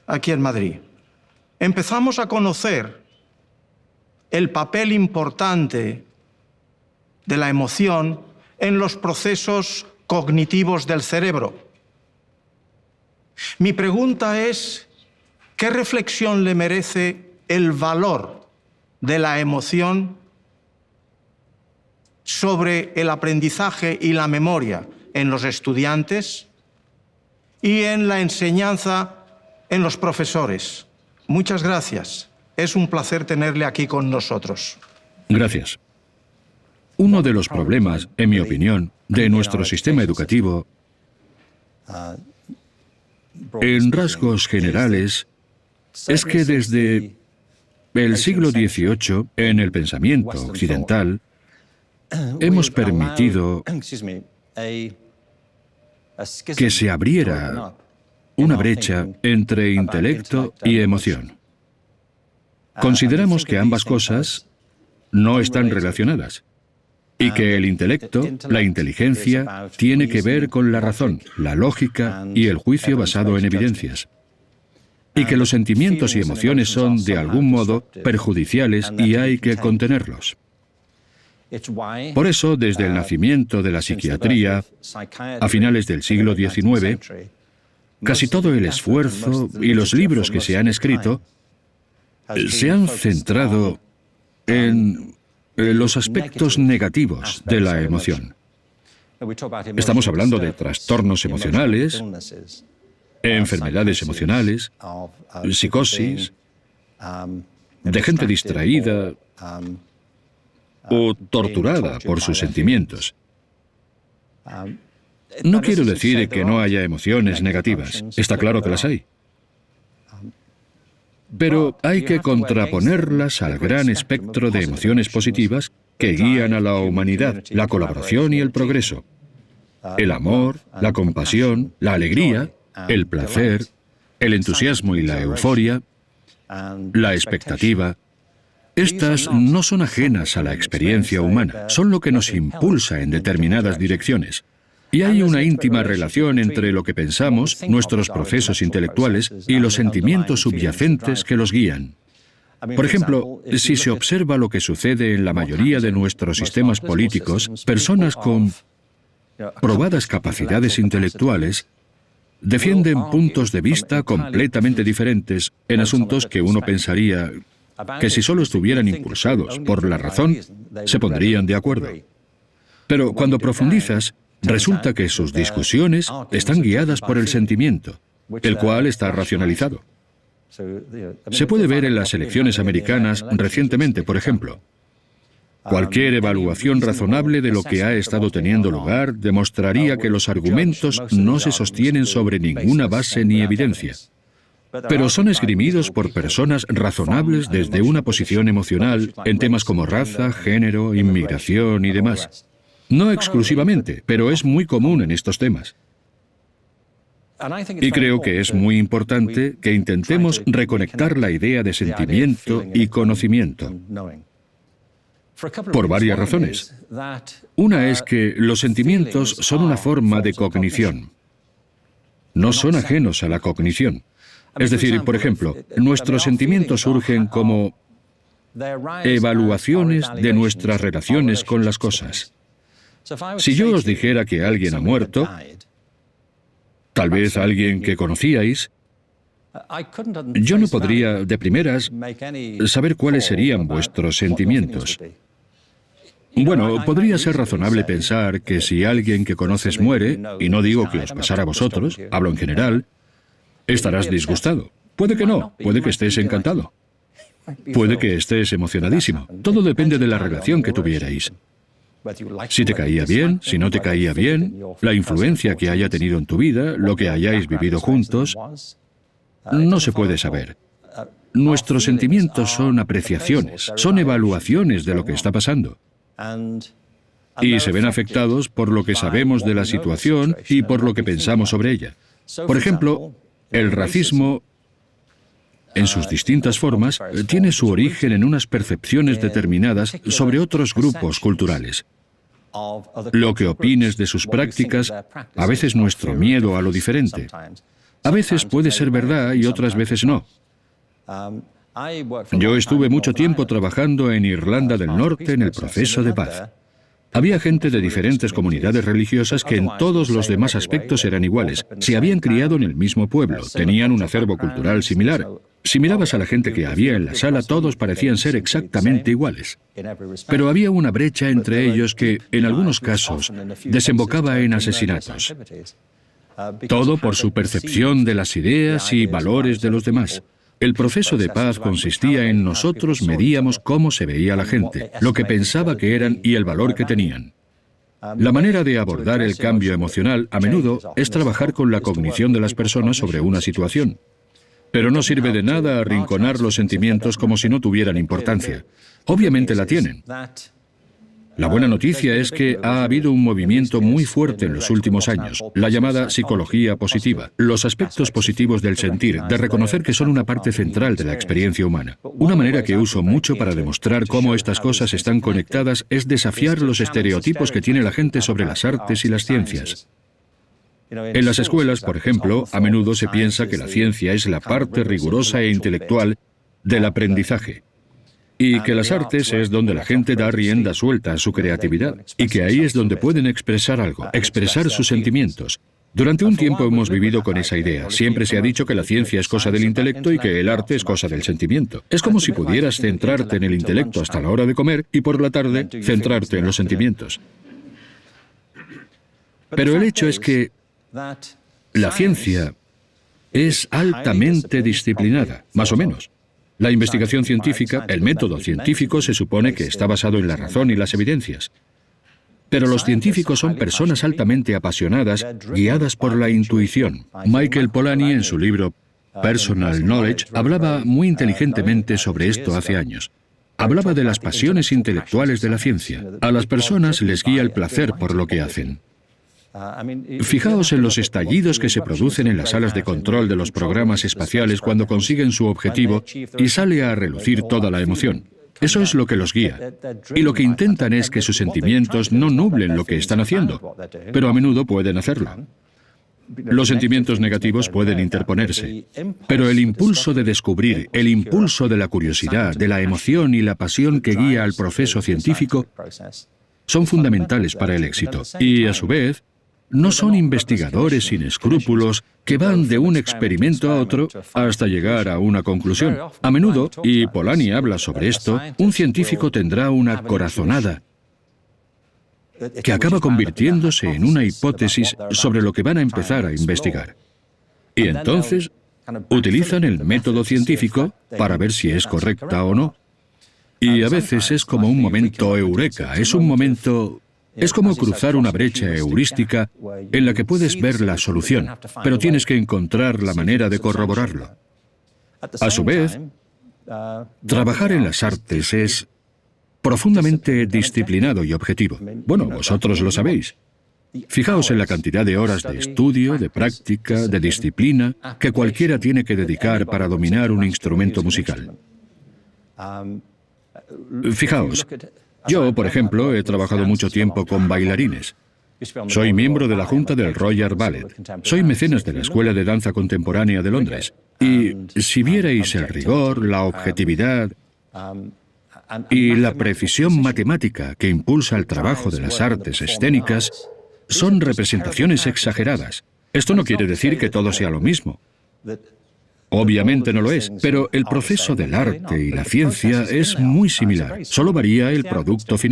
aquí en Madrid. Empezamos a conocer el papel importante de la emoción en los procesos cognitivos del cerebro. Mi pregunta es, ¿qué reflexión le merece el valor de la emoción sobre el aprendizaje y la memoria en los estudiantes y en la enseñanza en los profesores? Muchas gracias. Es un placer tenerle aquí con nosotros. Gracias. Uno de los problemas, en mi opinión, de nuestro sistema educativo, en rasgos generales, es que desde el siglo XVIII, en el pensamiento occidental, hemos permitido que se abriera una brecha entre intelecto y emoción. Consideramos que ambas cosas no están relacionadas y que el intelecto, la inteligencia, tiene que ver con la razón, la lógica y el juicio basado en evidencias, y que los sentimientos y emociones son, de algún modo, perjudiciales y hay que contenerlos. Por eso, desde el nacimiento de la psiquiatría, a finales del siglo XIX, casi todo el esfuerzo y los libros que se han escrito se han centrado en los aspectos negativos de la emoción. Estamos hablando de trastornos emocionales, enfermedades emocionales, psicosis, de gente distraída o torturada por sus sentimientos. No quiero decir que no haya emociones negativas, está claro que las hay. Pero hay que contraponerlas al gran espectro de emociones positivas que guían a la humanidad, la colaboración y el progreso. El amor, la compasión, la alegría, el placer, el entusiasmo y la euforia, la expectativa. Estas no son ajenas a la experiencia humana, son lo que nos impulsa en determinadas direcciones. Y hay una íntima relación entre lo que pensamos, nuestros procesos intelectuales, y los sentimientos subyacentes que los guían. Por ejemplo, si se observa lo que sucede en la mayoría de nuestros sistemas políticos, personas con probadas capacidades intelectuales defienden puntos de vista completamente diferentes en asuntos que uno pensaría que si solo estuvieran impulsados por la razón, se pondrían de acuerdo. Pero cuando profundizas, resulta que sus discusiones están guiadas por el sentimiento, el cual está racionalizado. Se puede ver en las elecciones americanas recientemente, por ejemplo. Cualquier evaluación razonable de lo que ha estado teniendo lugar demostraría que los argumentos no se sostienen sobre ninguna base ni evidencia, pero son esgrimidos por personas razonables desde una posición emocional en temas como raza, género, inmigración y demás. No exclusivamente, pero es muy común en estos temas. Y creo que es muy importante que intentemos reconectar la idea de sentimiento y conocimiento. Por varias razones. Una es que los sentimientos son una forma de cognición. No son ajenos a la cognición. Es decir, por ejemplo, nuestros sentimientos surgen como evaluaciones de nuestras relaciones con las cosas. Si yo os dijera que alguien ha muerto, tal vez alguien que conocíais, yo no podría, de primeras, saber cuáles serían vuestros sentimientos. Bueno, podría ser razonable pensar que si alguien que conoces muere, y no digo que os pasara a vosotros, hablo en general, estarás disgustado. Puede que no, puede que estés encantado. Puede que estés emocionadísimo. Todo depende de la relación que tuvierais. Si te caía bien, si no te caía bien, la influencia que haya tenido en tu vida, lo que hayáis vivido juntos, no se puede saber. Nuestros sentimientos son apreciaciones, son evaluaciones de lo que está pasando. Y se ven afectados por lo que sabemos de la situación y por lo que pensamos sobre ella. Por ejemplo, el racismo, en sus distintas formas, tiene su origen en unas percepciones determinadas sobre otros grupos culturales. Lo que opines de sus prácticas, a veces nuestro miedo a lo diferente. A veces puede ser verdad y otras veces no. Yo estuve mucho tiempo trabajando en Irlanda del Norte en el proceso de paz. Había gente de diferentes comunidades religiosas que en todos los demás aspectos eran iguales. Se habían criado en el mismo pueblo, tenían un acervo cultural similar. Si mirabas a la gente que había en la sala, todos parecían ser exactamente iguales. Pero había una brecha entre ellos que, en algunos casos, desembocaba en asesinatos. Todo por su percepción de las ideas y valores de los demás. El proceso de paz consistía en nosotros medíamos cómo se veía la gente, lo que pensaba que eran y el valor que tenían. La manera de abordar el cambio emocional a menudo es trabajar con la cognición de las personas sobre una situación. Pero no sirve de nada arrinconar los sentimientos como si no tuvieran importancia. Obviamente la tienen. La buena noticia es que ha habido un movimiento muy fuerte en los últimos años, la llamada psicología positiva, los aspectos positivos del sentir, de reconocer que son una parte central de la experiencia humana. Una manera que uso mucho para demostrar cómo estas cosas están conectadas es desafiar los estereotipos que tiene la gente sobre las artes y las ciencias. En las escuelas, por ejemplo, a menudo se piensa que la ciencia es la parte rigurosa e intelectual del aprendizaje, y que las artes es donde la gente da rienda suelta a su creatividad, y que ahí es donde pueden expresar algo, expresar sus sentimientos. Durante un tiempo hemos vivido con esa idea. Siempre se ha dicho que la ciencia es cosa del intelecto y que el arte es cosa del sentimiento. Es como si pudieras centrarte en el intelecto hasta la hora de comer y por la tarde centrarte en los sentimientos. Pero el hecho es que la ciencia es altamente disciplinada, más o menos. La investigación científica, el método científico, se supone que está basado en la razón y las evidencias. Pero los científicos son personas altamente apasionadas, guiadas por la intuición. Michael Polanyi, en su libro Personal Knowledge, hablaba muy inteligentemente sobre esto hace años. Hablaba de las pasiones intelectuales de la ciencia. A las personas les guía el placer por lo que hacen. Fijaos en los estallidos que se producen en las salas de control de los programas espaciales cuando consiguen su objetivo y sale a relucir toda la emoción. Eso es lo que los guía. Y lo que intentan es que sus sentimientos no nublen lo que están haciendo, pero a menudo pueden hacerlo. Los sentimientos negativos pueden interponerse, pero el impulso de descubrir, el impulso de la curiosidad, de la emoción y la pasión que guía al proceso científico son fundamentales para el éxito. Y, a su vez, no son investigadores sin escrúpulos que van de un experimento a otro hasta llegar a una conclusión. A menudo, y Polanyi habla sobre esto, un científico tendrá una corazonada que acaba convirtiéndose en una hipótesis sobre lo que van a empezar a investigar. Y entonces utilizan el método científico para ver si es correcta o no. Y a veces es como un momento eureka, es un momento... Es como cruzar una brecha heurística en la que puedes ver la solución, pero tienes que encontrar la manera de corroborarlo. A su vez, trabajar en las artes es profundamente disciplinado y objetivo. Bueno, vosotros lo sabéis. Fijaos en la cantidad de horas de estudio, de práctica, de disciplina que cualquiera tiene que dedicar para dominar un instrumento musical. Fijaos. Yo, por ejemplo, he trabajado mucho tiempo con bailarines. Soy miembro de la Junta del Royal Ballet. Soy mecenas de la Escuela de Danza Contemporánea de Londres. Y si vierais el rigor, la objetividad y la precisión matemática que impulsa el trabajo de las artes escénicas, son representaciones exageradas. Esto no quiere decir que todo sea lo mismo. Obviamente no lo es, pero el proceso del arte y la ciencia es muy similar. Solo varía el producto final.